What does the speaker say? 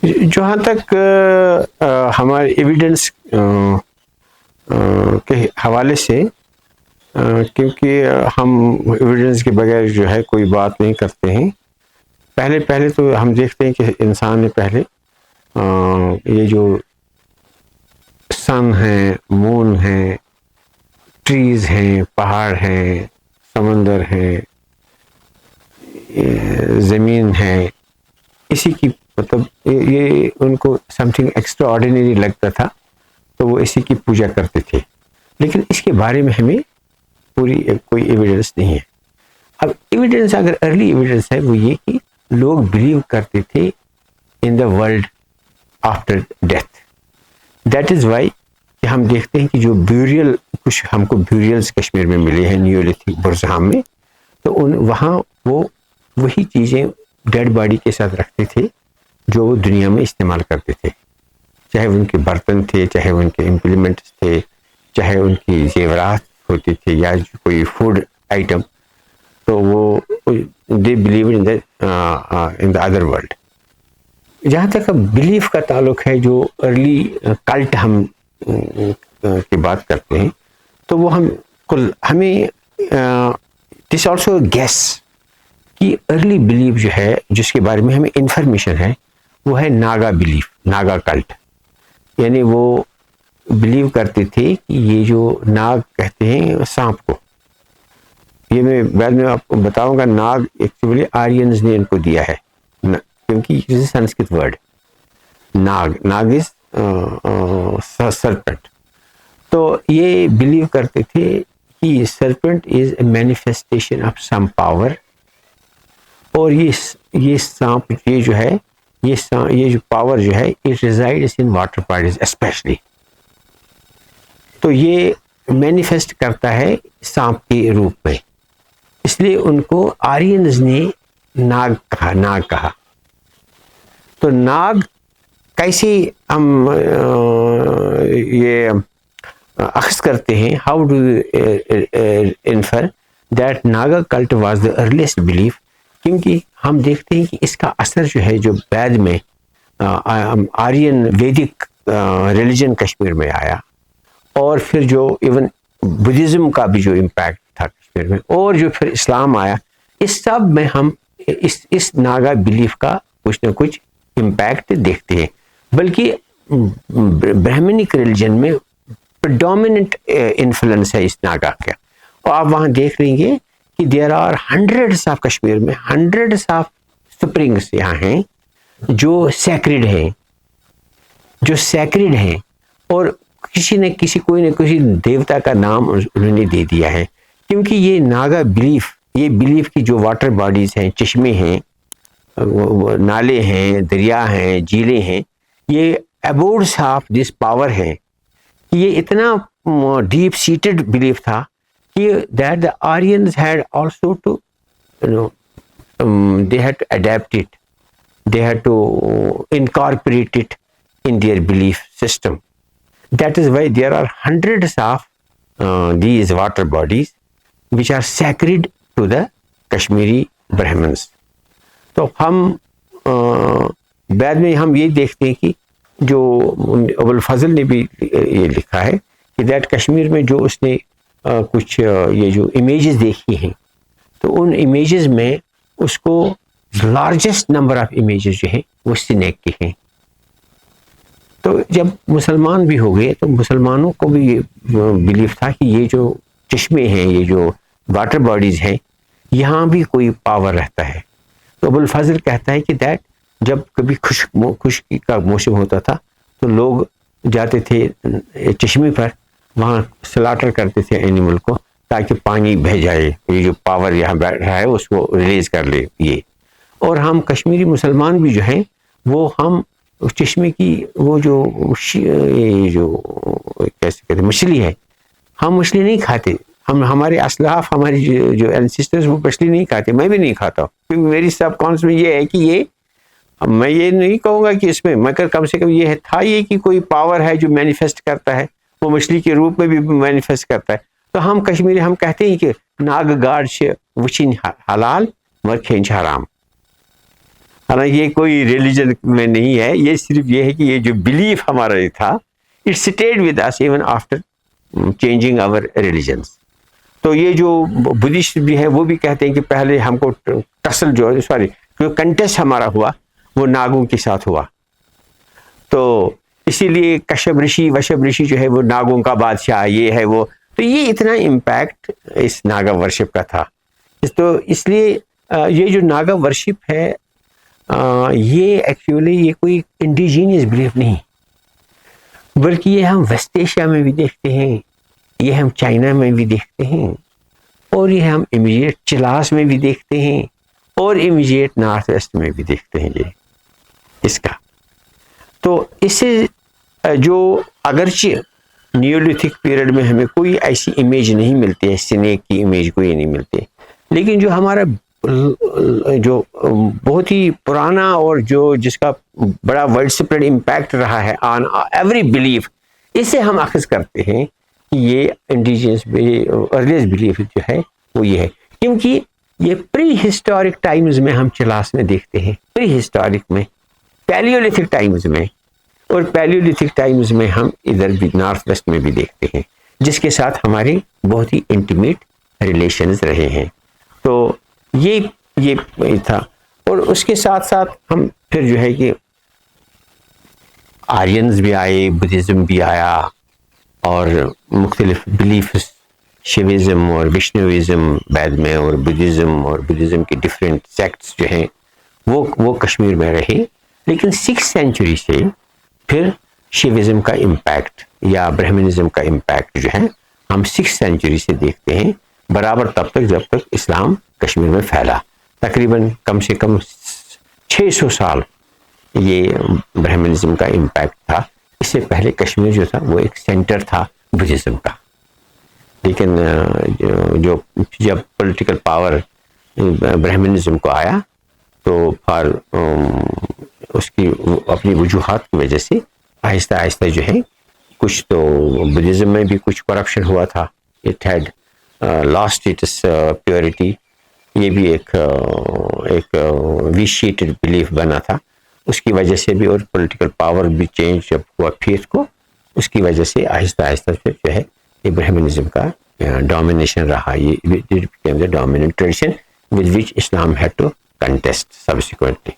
جہاں تک ہمارے ایویڈنس کے حوالے سے، کیونکہ ہم ایویڈنس کے بغیر جو ہے کوئی بات نہیں کرتے ہیں. پہلے تو ہم دیکھتے ہیں کہ انسان نے پہلے یہ جو سن ہے، مون ہے، ٹریز ہیں، پہاڑ ہیں، سمندر ہیں، زمین ہے، اسی کی مطلب یہ ان کو سم تھنگ ایکسٹرا آرڈینری لگتا تھا، تو وہ اسی کی پوجا کرتے تھے. لیکن اس کے بارے میں ہمیں پوری کوئی ایویڈنس نہیں ہے. اب ایویڈنس اگر ارلی ایویڈنس ہے وہ یہ کہ لوگ بلیو کرتے تھے in the world after death. That is why کہ ہم دیکھتے ہیں کہ جو بیوریل، کچھ ہم کو بیوریلز کشمیر میں ملے ہیں نیولتھک برزہام میں، تو وہاں وہ وہی چیزیں ڈیڈ باڈی کے ساتھ رکھتے تھے جو وہ دنیا میں استعمال کرتے تھے، چاہے ان کے برتن تھے، چاہے ان کے امپلیمنٹس تھے، چاہے ان کی زیورات ہوتے تھے، یا کوئی فوڈ آئٹم. تو وہ they believe in the other world. جہاں تک بلیف کا تعلق ہے، جو ارلی کلٹ ہم کی بات کرتے ہیں، تو وہ ہمیں دس آلسو گیس کہ ارلی بلیف جو ہے، جس کے بارے میں ہمیں انفارمیشن ہے، وہ ہے ناگا بلیف، ناگا کلٹ. یعنی وہ بلیو کرتے تھے کہ یہ جو ناگ کہتے ہیں سانپ کو، یہ میں بعد میں آپ کو بتاؤں گا. ناگ ایکچولی آرینز نے ان کو دیا ہے، کیونکہ یہ سنسکرت ورڈ ناگ از سرپنٹ. تو یہ بلیو کرتے تھے کہ سرپنٹ از a manifestation of some power, اور یہ سانپ یہ جو ہے، یہ جو پاور جو ہے، it resides in water bodies especially. تو یہ مینیفیسٹ کرتا ہے سانپ کے روپ میں، اس لیے ان کو آرینز نے ناگ کہا. تو ناگ کیسے ہم یہ اخذ کرتے ہیں؟ How do infer that Naga cult was the earliest belief? کیونکہ ہم دیکھتے ہیں کہ اس کا اثر جو ہے، جو بعد میں آرین ویدک ریلیجن کشمیر میں آیا، اور پھر جو ایون بدھزم کا بھی جو امپیکٹ تھا کشمیر میں، اور جو پھر اسلام آیا، اس سب میں ہم اس ناگا بلیف کا کچھ نہ کچھ امپیکٹ دیکھتے ہیں. بلکہ برہمنک ریلیجن میں پریڈومیننٹ انفلوئنس ہے اس ناگا کا. اور آپ وہاں دیکھ لیں گے کہ there are hundreds of Kashmir میں ہنڈریڈس آف سپرنگس یہاں ہیں جو سیکرڈ ہیں، اور کسی نہ کسی کوئی نہ کسی دیوتا کا نام انہوں نے دے دیا ہے. کیونکہ یہ ناگا بلیف، یہ بلیف کی جو واٹر باڈیز ہیں، چشمے ہیں، نالے ہیں، دریا ہیں، جھیلیں ہیں، یہ ایبورڈس آف دس پاور ہیں. یہ اتنا ڈیپ سیٹڈ بلیف تھا کہ that the Aryans had also to they had to adapt it, they had to incorporate it in their belief system. That is why there are hundreds of these water bodies which are sacred to the Kashmiri Brahmins. تو ہم بعد میں ہم یہ دیکھتے ہیں کہ جو ابو الفضل نے بھی یہ لکھا ہے کہ دیٹ کشمیر میں جو اس نے کچھ یہ جو امیجز دیکھی ہیں، تو ان امیجز میں اس کو لارجسٹ نمبر آف امیجز جو ہیں وہ سنیک کے ہیں. تو جب مسلمان بھی ہو گئے تو مسلمانوں کو بھی یہ بلیف تھا کہ یہ جو چشمے ہیں، یہ جو واٹر باڈیز ہیں، یہاں بھی کوئی پاور رہتا ہے. تو ابو الفضل کہتا ہے کہ دیٹ جب کبھی خشکی کا موسم ہوتا تھا تو لوگ جاتے تھے چشمے پر، وہاں سلاٹر کرتے تھے اینیمل کو تاکہ پانی بہہ جائے، یہ جو پاور یہاں بیٹھ رہا ہے اس کو ریلیز کر لے یہ. اور ہم کشمیری مسلمان بھی جو ہیں وہ ہم چشمے کی وہ جو کیسے کہتے ہیں مچھلی ہے، ہم مچھلی نہیں کھاتے. ہمارے اسلاف، ہماری جو اینسسٹرز وہ مچھلی نہیں کھاتے، میں بھی نہیں کھاتا ہوں، کیونکہ میری سب کانس میں یہ ہے کہ یہ میں یہ نہیں کہوں گا کہ اس میں، مگر کم سے کم یہ تھا یہ کہ کوئی پاور ہے جو مینیفیسٹ کرتا ہے، وہ مچھلی کے روپ میں بھی مینیفیسٹ کرتا ہے. تو ہم کشمیری ہم کہتے ہیں کہ ناگ گاڑ سے وچن حلال مر کھینچ حرام. حالانکہ یہ کوئی ریلیجن میں نہیں ہے، یہ صرف یہ ہے کہ یہ جو بلیف ہمارا یہ تھا it stayed with us even after changing our religions. تو یہ جو بدھسٹ بھی ہے وہ بھی کہتے ہیں کہ پہلے ہم کو ٹسل جو کنٹیسٹ ہمارا ہوا وہ ناگوں کے ساتھ ہوا، تو اسی لیے کشب رشی وشب رشی جو ہے وہ ناگوں کا بادشاہ یہ ہے وہ. تو یہ اتنا امپیکٹ اس ناگا ورشپ کا تھا. تو اس لیے یہ جو ناگا ورشپ ہے یہ ایکچولی یہ کوئی انڈیجینس بلیف نہیں، بلکہ یہ ہم ویسٹ ایشیا میں بھی دیکھتے ہیں، یہ ہم چائنا میں بھی دیکھتے ہیں، اور یہ ہم امیجیٹ چلاس میں بھی دیکھتے ہیں، اور امیجیٹ نارتھ ویسٹ میں بھی دیکھتے ہیں یہ اس کا. تو اس سے جو اگرچہ نیولتھک پیریڈ میں ہمیں کوئی ایسی امیج نہیں ملتی ہے، سنیک کی امیج کوئی نہیں ملتی، لیکن جو ہمارا جو بہت ہی پرانا اور جو جس کا بڑا ورلڈ اسپریڈ امپیکٹ رہا ہے آن ایوری بلیف، اسے ہم اخذ کرتے ہیں کہ یہ انڈیجنس ارلیسٹ بلیف جو ہے وہ یہ ہے. کیونکہ یہ پری ہسٹورک ٹائمز میں ہم چلاس میں دیکھتے ہیں، پری ہسٹورک میں، پیلیولتھک ٹائمز میں، اور پیلیولتھک ٹائمز میں ہم ادھر بھی نارتھ ویسٹ میں بھی دیکھتے ہیں، جس کے ساتھ ہمارے بہت ہی انٹیمیٹ ریلیشنز رہے ہیں. تو یہ تھا. اور اس کے ساتھ ساتھ ہم پھر جو ہے کہ آرینز بھی آئے، بدھزم بھی آیا، اور مختلف بلیفز، شیوزم اور وشنوزم بعد میں، اور بدھزم کے ڈفرینٹ سیکٹس جو ہیں وہ کشمیر میں رہے. لیکن 6th سینچری سے پھر شیوزم کا امپیکٹ یا برہمنزم کا امپیکٹ جو ہے ہم 6th سینچری سے دیکھتے ہیں برابر تب تک جب تک اسلام کشمیر میں پھیلا. تقریباً کم سے کم 600 سال یہ برہمنزم کا امپیکٹ تھا. اس سے پہلے کشمیر جو تھا وہ ایک سینٹر تھا بدھزم کا. لیکن جو جب پولیٹیکل پاور برہمنزم کو آیا تو اس کی اپنی وجوہات کی وجہ سے آہستہ آہستہ جو ہے کچھ تو بدھزم میں بھی کچھ کرپشن ہوا تھا. It had lost its purity. یہ بھی ایک ویشیٹڈ بلیف بنا تھا. اس کی وجہ سے بھی، اور پولیٹیکل پاور بھی چینج جب ہوا فیتھ کو، اس کی وجہ سے آہستہ آہستہ پھر جو ہے یہ برہمنزم کا ڈومینیشن رہا. یہ dominant tradition with which Islam had to contest subsequently.